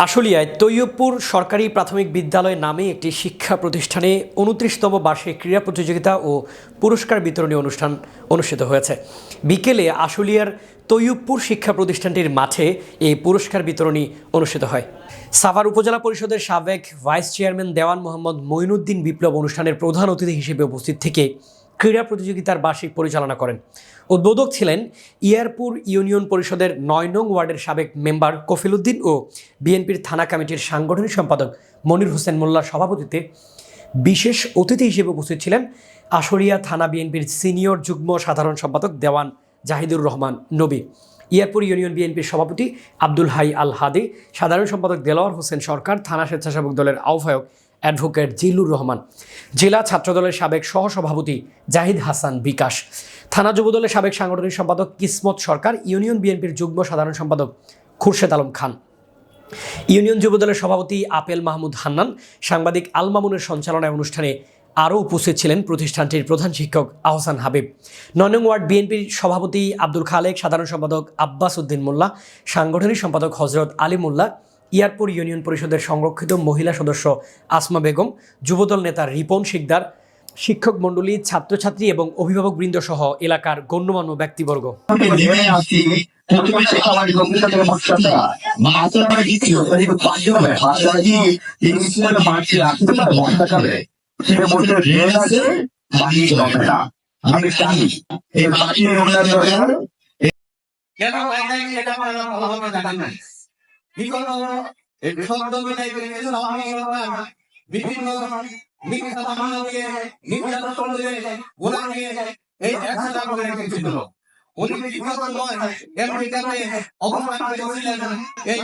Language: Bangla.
আশুলিয়ায় তৈয়বপুর সরকারি প্রাথমিক বিদ্যালয় নামে একটি শিক্ষা প্রতিষ্ঠানে ২৯তম বার্ষিক ক্রীড়া প্রতিযোগিতা ও পুরস্কার বিতরণী অনুষ্ঠান অনুষ্ঠিত হয়েছে। বিকেলে আশুলিয়ার তৈয়বপুর শিক্ষা প্রতিষ্ঠানটির মাঠে এই পুরস্কার বিতরণী অনুষ্ঠিত হয়। সাভার উপজেলা পরিষদের সাবেক ভাইস চেয়ারম্যান দেওয়ান মোহাম্মদ মঈনুদ্দিন বিপ্লব অনুষ্ঠানের প্রধান অতিথি হিসেবে উপস্থিত থেকে ক্রীড়া প্রতিযোগিতার বার্ষিক পরিচালনা করেন। উদ্বোধক ছিলেন ইয়ারপুর ইউনিয়ন পরিষদের ৯ নং ওয়ার্ডের সাবেক মেম্বার কফিল উদ্দিন ও বিএনপির থানা কমিটির সাংগঠনিক সম্পাদক মনির হোসেন মোল্লার সভাপতিত্বে। বিশেষ অতিথি হিসেবে উপস্থিত ছিলেন আশুলিয়া থানা বিএনপির সিনিয়র যুগ্ম সাধারণ সম্পাদক দেওয়ান জাহিদুর রহমান নবী, ইয়ারপুর ইউনিয়ন বিএনপির সভাপতি আব্দুল হাই আল হাদি, সাধারণ সম্পাদক দেলোয়ার হোসেন সরকার, থানা স্বেচ্ছাসেবক দলের আহ্বায়ক অ্যাডভোকেট জিল্লুর রহমান, জেলা ছাত্রদলের সাবেক সহসভাপতি জাহিদ হাসান বিকাশ, থানা যুবদলের সাবেক সাংগঠনিক সম্পাদক কিসমত সরকার, ইউনিয়ন বিএনপির যুগ্ম সাধারণ সম্পাদক খুরশেদ আলম খান, ইউনিয়ন যুবদলের সভাপতি আপেল মাহমুদ হান্নান, সাংবাদিক আল মামুনের সঞ্চালনায় অনুষ্ঠানে আরও উপস্থিত ছিলেন প্রতিষ্ঠানটির প্রধান শিক্ষক আহসান হাবিব, ৯ নং ওয়ার্ড বিএনপির সভাপতি আব্দুল খালেক, সাধারণ সম্পাদক আব্বাস উদ্দিন মোল্লা, সাংগঠনিক সম্পাদক হজরত আলী মোল্লা, ইয়ারপুর ইউনিয়ন পরিষদের সংরক্ষিত মহিলা সদস্য আসমা বেগম, যুবদল নেতা রিপন শিকদার, শিক্ষক মণ্ডলী, ছাত্রছাত্রী এবং অভিভাবকবৃন্দ সহ এলাকার গণ্যমান্য ব্যক্তিবর্গ। বিভিন্ন এই একসাথে করে রেখেছিল। উনি বিখ্যাত নয়, এর ভিতরে অবস্থান করেছিলেন এই